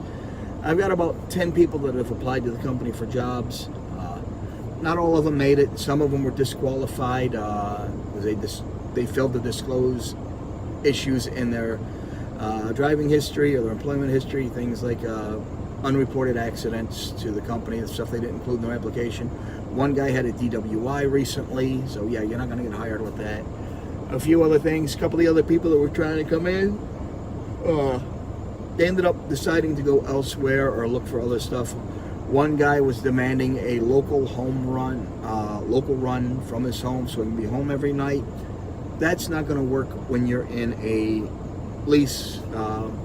I've got about 10 people that have applied to the company for jobs. Not all of them made it. Some of them were disqualified because they failed to disclose issues in their driving history or their employment history, things like unreported accidents to the company, the stuff they didn't include in their application. One guy had a DWI recently, so yeah, you're not going to get hired with that. A few other things, a couple of the other people that were trying to come in, they ended up deciding to go elsewhere or look for other stuff. One guy was demanding a local run from his home so he can be home every night. That's not going to work when you're in a lease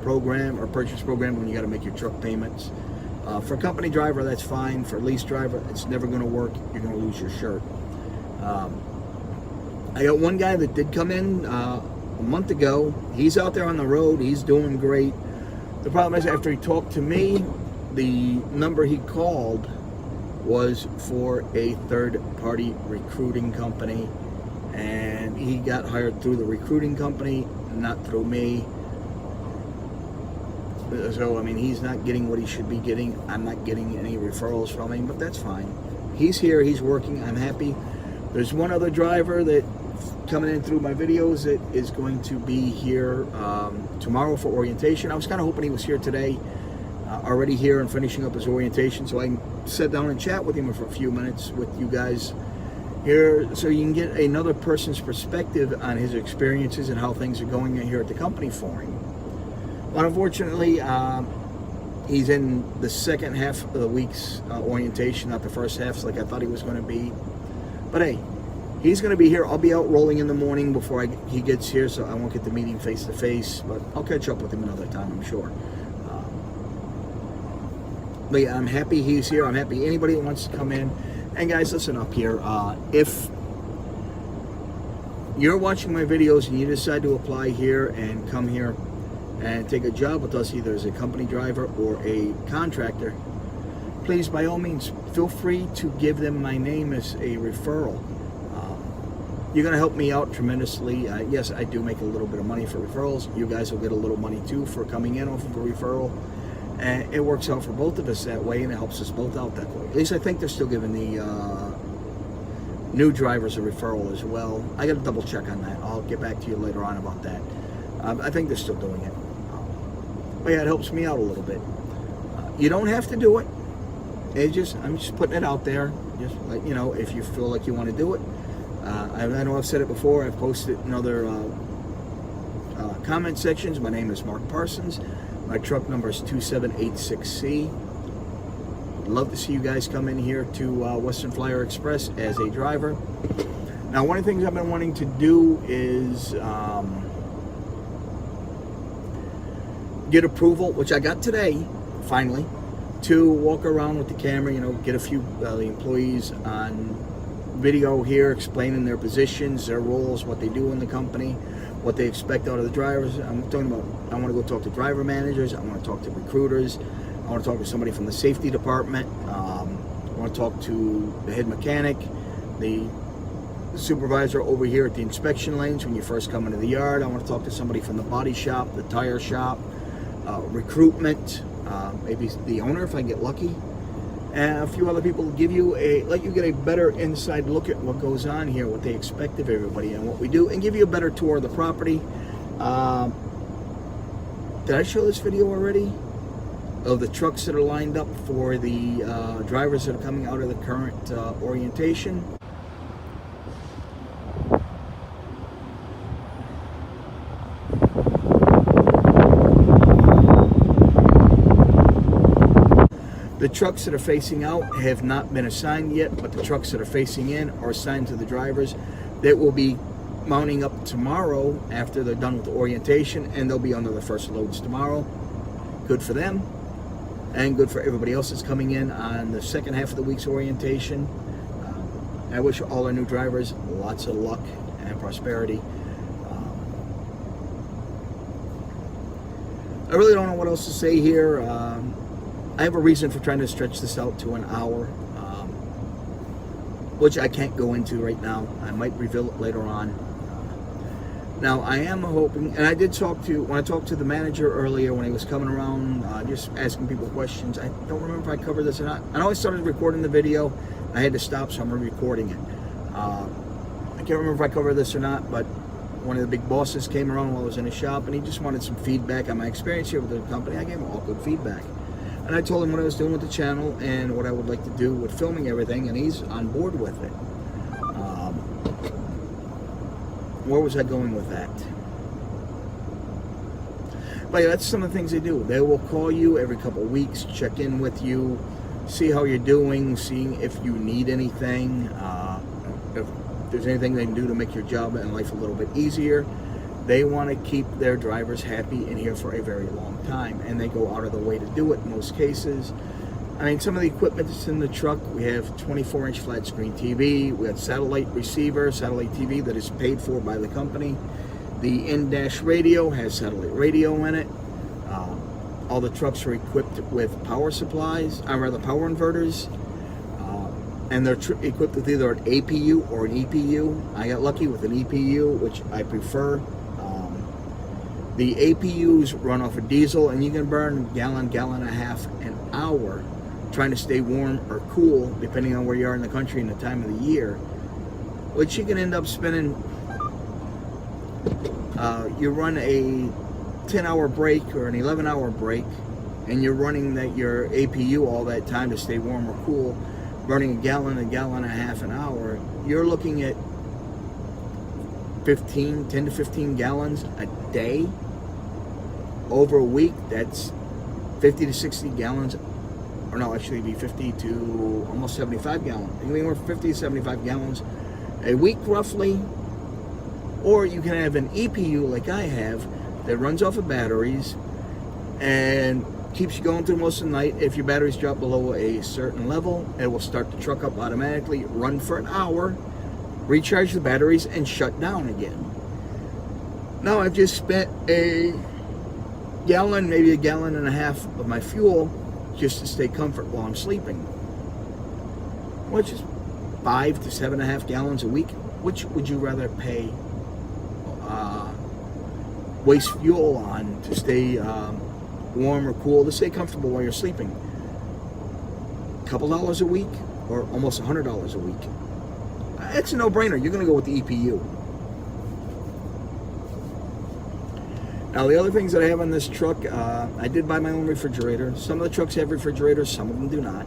program or purchase program when you got to make your truck payments. For a company driver, that's fine. For a lease driver, it's never going to work. You're going to lose your shirt. I got one guy that did come in a month ago. He's out there on the road. He's doing great. The problem is, after he talked to me, the number he called was for a third-party recruiting company, and he got hired through the recruiting company, not through me. So, I mean, he's not getting what he should be getting. I'm not getting any referrals from him, but that's fine. He's here. He's working. I'm happy. There's one other driver that coming in through my videos that is going to be here tomorrow for orientation. I was kind of hoping he was here today, already here and finishing up his orientation, so I can sit down and chat with him for a few minutes with you guys here, so you can get another person's perspective on his experiences and how things are going here at the company for him. But unfortunately, he's in the second half of the week's orientation, not the first half, like I thought he was going to be. But hey, he's going to be here. I'll be out rolling in the morning before he gets here, so I won't get to meet him face to face. But I'll catch up with him another time, I'm sure. But yeah, I'm happy he's here. I'm happy anybody that wants to come in. And guys, listen up here. If you're watching my videos and you decide to apply here and come here and take a job with us, either as a company driver or a contractor, please, by all means, feel free to give them my name as a referral. You're going to help me out tremendously. Yes, I do make a little bit of money for referrals. You guys will get a little money too for coming in off of a referral. And it works out for both of us that way, and it helps us both out that way. At least I think they're still giving the new drivers a referral as well. I got to double check on that. I'll get back to you later on about that. I think they're still doing it. But yeah, it helps me out a little bit. You don't have to do it. I'm just putting it out there. Just let you know if you feel like you want to do it. I know I've said it before. I've posted in other comment sections. My name is Mark Parsons. My truck number is 2786C. I'd love to see you guys come in here to Western Flyer Express as a driver. Now, one of the things I've been wanting to do is get approval, which I got today, finally, to walk around with the camera, get a few the employees on video here explaining their positions, their roles, what they do in the company, what they expect out of the drivers. I'm talking about, I want to go talk to driver managers, I want to talk to recruiters, I want to talk to somebody from the safety department, I want to talk to the head mechanic, the supervisor over here at the inspection lanes when you first come into the yard. I want to talk to somebody from the body shop, the tire shop, recruitment, maybe the owner if I get lucky, and a few other people. Let you get a better inside look at what goes on here, what they expect of everybody and what we do, and give you a better tour of the property. Did I show this video already of the trucks that are lined up for the drivers that are coming out of the current orientation? The trucks that are facing out have not been assigned yet, but the trucks that are facing in are assigned to the drivers that will be mounting up tomorrow after they're done with the orientation, and they'll be under the first loads tomorrow. Good for them, and good for everybody else that's coming in on the second half of the week's orientation. I wish all our new drivers lots of luck and prosperity. I really don't know what else to say here. I have a reason for trying to stretch this out to an hour, which I can't go into right now. I might reveal it later on. Now, I am hoping, and I did when I talked to the manager earlier when he was coming around, just asking people questions. I don't remember if I covered this or not. I know I started recording the video. I had to stop, so I'm re-recording it. I can't remember if I covered this or not, but one of the big bosses came around while I was in his shop, and he just wanted some feedback on my experience here with the company. I gave him all good feedback. And I told him what I was doing with the channel and what I would like to do with filming everything, and he's on board with it. Where was I going with that? But yeah, that's some of the things they do. They will call you every couple of weeks, check in with you, see how you're doing, seeing if you need anything, if there's anything they can do to make your job and life a little bit easier. They want to keep their drivers happy and here for a very long time, and they go out of the way to do it in most cases. I mean, some of the equipment that's in the truck, we have 24-inch flat screen TV, we have satellite receiver, satellite TV that is paid for by the company. The in-dash radio has satellite radio in it. All the trucks are equipped with power supplies, or rather power inverters, and they're equipped with either an APU or an EPU. I got lucky with an EPU, which I prefer. The APUs run off of diesel, and you can burn a gallon, gallon and a half an hour trying to stay warm or cool, depending on where you are in the country and the time of the year, which you can end up spending. You run a 10-hour break or an 11-hour break, and you're running your APU all that time to stay warm or cool, burning a gallon and a half an hour. You're looking at 10 to 15 gallons a day. Over a week, that's 50 to 60 gallons, or no, actually it'd be 50 to almost 75 gallons. Anywhere from 50 to 75 gallons a week, roughly. Or you can have an EPU like I have that runs off of batteries and keeps you going through most of the night. If your batteries drop below a certain level, it will start the truck up automatically, run for an hour, recharge the batteries, and shut down again. Now I've just spent a gallon, maybe a gallon and a half of my fuel just to stay comfort while I'm sleeping, which is 5 to 7.5 gallons a week. Which would you rather pay waste fuel on to stay warm or cool, to stay comfortable while you're sleeping? A couple dollars a week or almost $100 a week? It's a no-brainer. You're going to go with the EPU. Now, the other things that I have on this truck, I did buy my own refrigerator. Some of the trucks have refrigerators, some of them do not.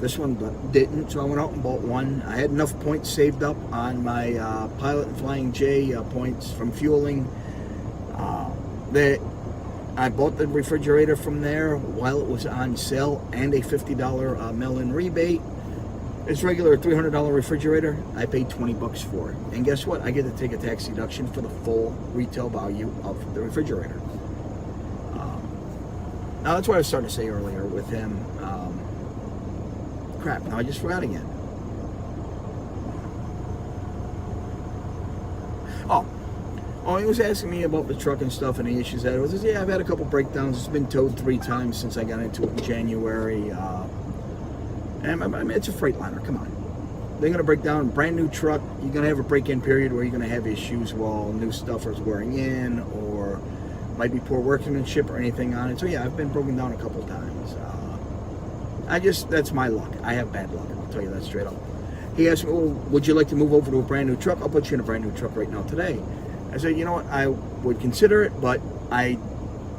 This one didn't, so I went out and bought one. I had enough points saved up on my Pilot and Flying J points from fueling that I bought the refrigerator from there while it was on sale, and a $50 mail-in rebate. It's regular $300 refrigerator. I paid $20 for it. And guess what? I get to take a tax deduction for the full retail value of the refrigerator. Now that's what I was starting to say earlier with him. Crap, now I just forgot again. Oh, he was asking me about the truck and stuff and the issues that it was. Yeah, I've had a couple breakdowns. It's been towed 3 times since I got into it in January. And I mean, it's a Freightliner, come on. They're going to break down a brand new truck. You're going to have a break-in period where you're going to have issues while new stuff is wearing in, or might be poor workmanship or anything on it. So yeah, I've been broken down a couple times. That's my luck. I have bad luck, I'll tell you that straight up. He asked me, well, would you like to move over to a brand new truck? I'll put you in a brand new truck right now today. I said, you know what, I would consider it, but I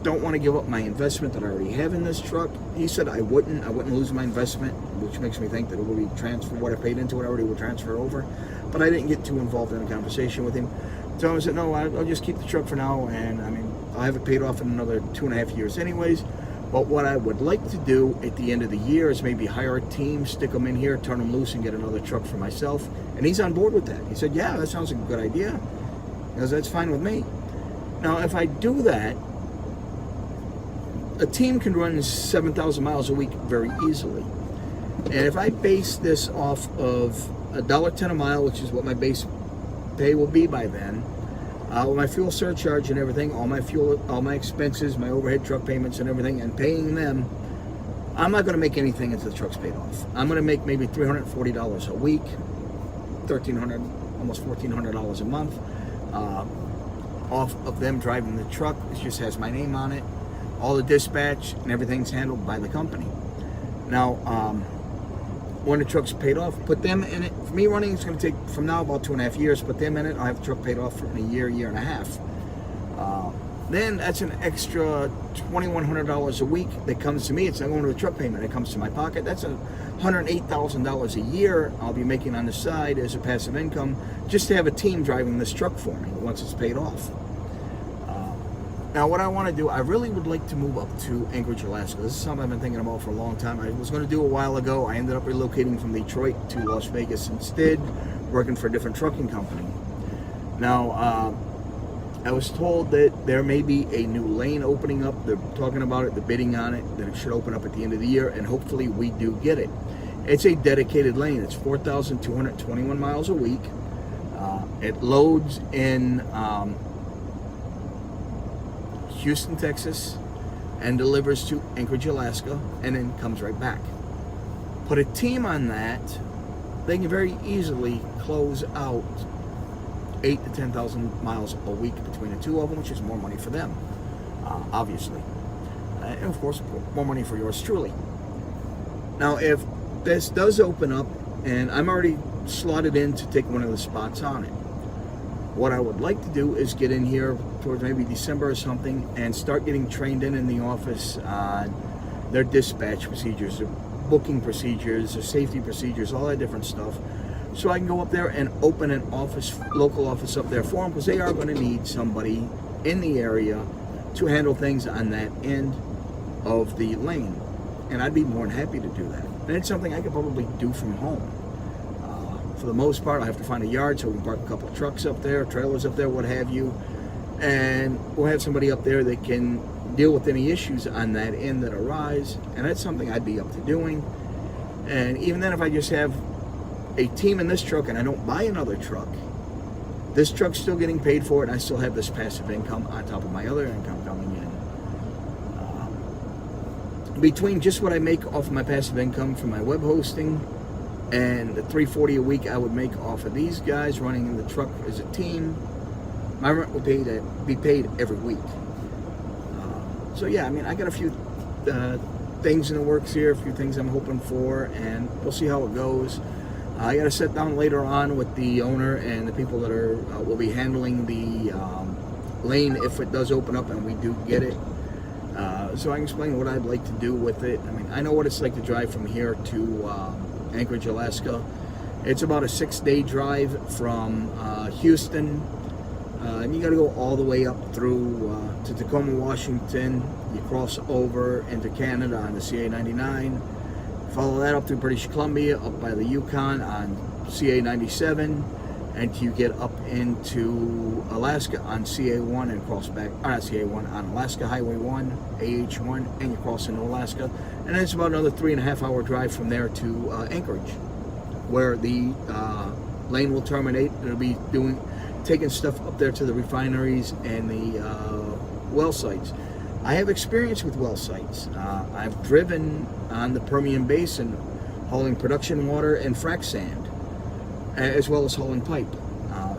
don't want to give up my investment that I already have in this truck. He said I wouldn't lose my investment, which makes me think that it would be transferred. What I paid into it already would transfer over, but I didn't get too involved in a conversation with him. So I said, no, I'll just keep the truck for now, and I mean, I'll have it paid off in another 2.5 years anyways. But what I would like to do at the end of the year is maybe hire a team, stick them in here, turn them loose, and get another truck for myself. And he's on board with that. He said, yeah, that sounds like a good idea. Because that's fine with me. Now, if I do that, a team can run 7,000 miles a week very easily. And if I base this off of $1.10 a mile, which is what my base pay will be by then, with my fuel surcharge and everything, all my fuel, all my expenses, my overhead truck payments and everything, and paying them, I'm not going to make anything until the truck's paid off. I'm going to make maybe $340 a week, $1,300, almost $1,400 a month. Off of them driving the truck. It just has my name on it. All the dispatch and everything's handled by the company. Now, when the truck's paid off, put them in it. For me running, it's going to take from now about 2.5 years. Put them in it. I'll have the truck paid off in a year, year and a half. Then that's an extra $2,100 a week that comes to me. It's not going to a truck payment. It comes to my pocket. That's $108,000 a year I'll be making on the side as a passive income just to have a team driving this truck for me once it's paid off. Now, what I want to do, I really would like to move up to Anchorage, Alaska. This is something I've been thinking about for a long time. I was going to do a while ago. I ended up relocating from Detroit to Las Vegas instead, working for a different trucking company. Now, I was told that there may be a new lane opening up. They're talking about it, they're bidding on it, that it should open up at the end of the year, and hopefully we do get it. It's a dedicated lane. It's 4,221 miles a week. It loads in Houston, Texas, and delivers to Anchorage, Alaska, and then comes right back. Put a team on that, they can very easily close out 8 to 10,000 miles a week between the two of them, which is more money for them, obviously. And of course, more money for yours truly. Now, if this does open up, and I'm already slotted in to take one of the spots on it, what I would like to do is get in here towards maybe December or something and start getting trained in the office on their dispatch procedures, their booking procedures, their safety procedures, all that different stuff. So I can go up there and open an office, local office up there for them, because they are going to need somebody in the area to handle things on that end of the lane. And I'd be more than happy to do that. And it's something I could probably do from home. For the most part, I have to find a yard so we can park a couple of trucks up there, trailers up there, what have you. And we'll have somebody up there that can deal with any issues on that end that arise. And that's something I'd be up to doing. And even then, if I just have a team in this truck and I don't buy another truck, this truck's still getting paid for it, and I still have this passive income on top of my other income coming in. Between just what I make off of my passive income from my web hosting and the $340 a week I would make off of these guys running in the truck as a team, my rent will be paid every week. So yeah, I mean, I got a few things in the works here, a few things I'm hoping for, and we'll see how it goes. I got to sit down later on with the owner and the people that are will be handling the lane if it does open up and we do get it. So I can explain what I'd like to do with it. I mean, I know what it's like to drive from here to Anchorage, Alaska. It's about a 6-day drive from Houston, and you got to go all the way up through to Tacoma, Washington. You cross over into Canada on the CA-99. Follow that up through British Columbia, up by the Yukon on CA-97, and you get up into Alaska on CA-1 and cross back, or not CA-1, on Alaska Highway 1, AH-1, and you cross into Alaska. And then it's about another 3.5-hour drive from there to Anchorage, where the lane will terminate. It'll be taking stuff up there to the refineries and the well sites. I have experience with well sites. I've driven on the Permian Basin hauling production water and frac sand, as well as hauling pipe.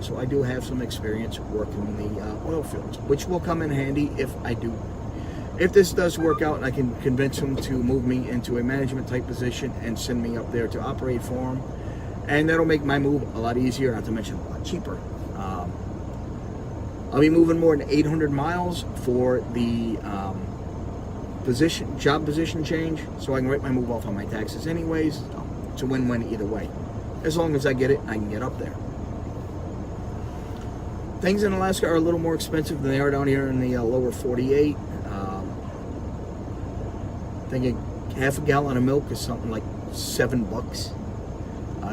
So I do have some experience working in the oil fields, which will come in handy if this does work out and I can convince them to move me into a management type position and send me up there to operate for them. And that'll make my move a lot easier, not to mention a lot cheaper. I'll be moving more than 800 miles for the job position change, so I can write my move off on my taxes anyways. It's a win-win either way. As long as I get it, I can get up there. Things in Alaska are a little more expensive than they are down here in the lower 48. I think half a gallon of milk is something like $7.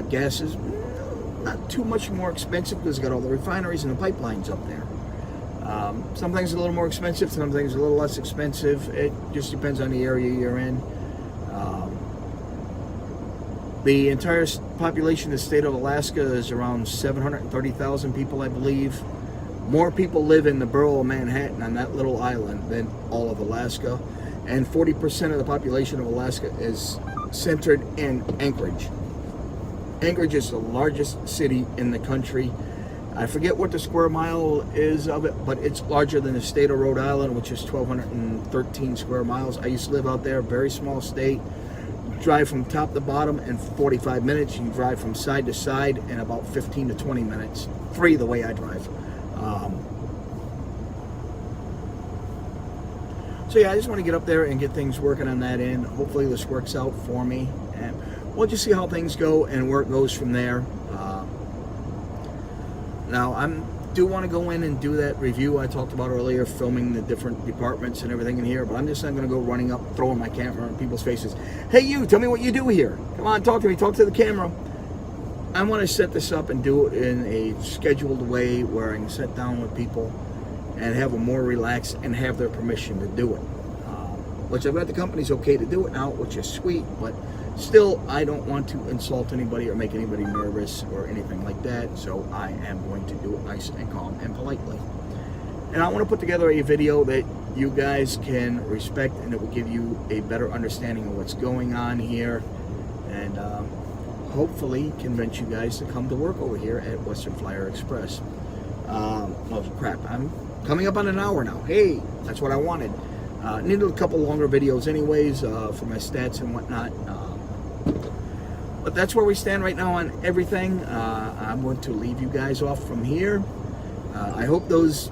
Gas is not too much more expensive because it's got all the refineries and the pipelines up there. Some things are a little more expensive, some things are a little less expensive. It just depends on the area you're in. The entire population of the state of Alaska is around 730,000 people, I believe. More people live in the borough of Manhattan on that little island than all of Alaska. And 40% of the population of Alaska is centered in Anchorage. Anchorage is the largest city in the country. I forget what the square mile is of it, but it's larger than the state of Rhode Island, which is 1,213 square miles. I used to live out there, very small state. Drive from top to bottom in 45 minutes. You can drive from side to side in about 15 to 20 minutes. Free the way I drive. So yeah, I just want to get up there and get things working on that end. Hopefully this works out for me. And we'll just see how things go and where it goes from there. Now, I do want to go in and do that review I talked about earlier, filming the different departments and everything in here, but I'm just not going to go running up, throwing my camera in people's faces. Hey, you, tell me what you do here. Come on, talk to me, talk to the camera. I want to set this up and do it in a scheduled way where I can sit down with people and have them more relaxed and have their permission to do it. Which I've got the company's okay to do it now, which is sweet, but still, I don't want to insult anybody or make anybody nervous or anything like that, so I am going to do it nice and calm and politely. And I want to put together a video that you guys can respect, and it will give you a better understanding of what's going on here, and hopefully convince you guys to come to work over here at Western Flyer Express. Oh crap, I'm coming up on an hour now. Hey, that's what I wanted. Needed a couple longer videos anyways for my stats and whatnot. But that's where we stand right now on everything. I'm going to leave you guys off from here. I hope those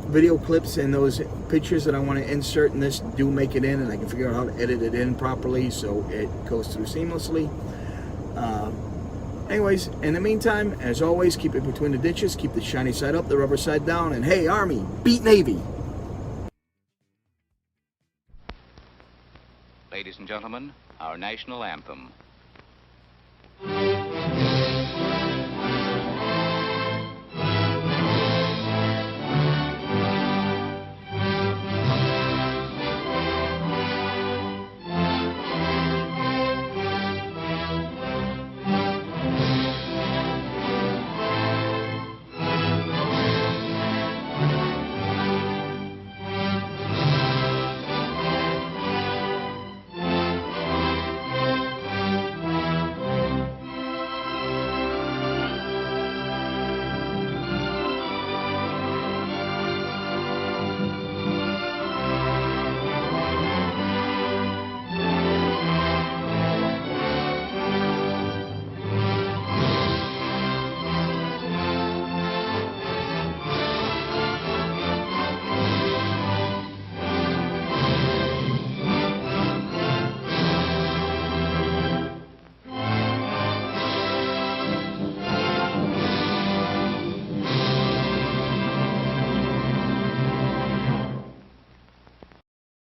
video clips and those pictures that I want to insert in this do make it in, and I can figure out how to edit it in properly so it goes through seamlessly. Anyways, in the meantime, as always, keep it between the ditches, keep the shiny side up, the rubber side down, and hey, Army, beat Navy! Ladies and gentlemen, our national anthem.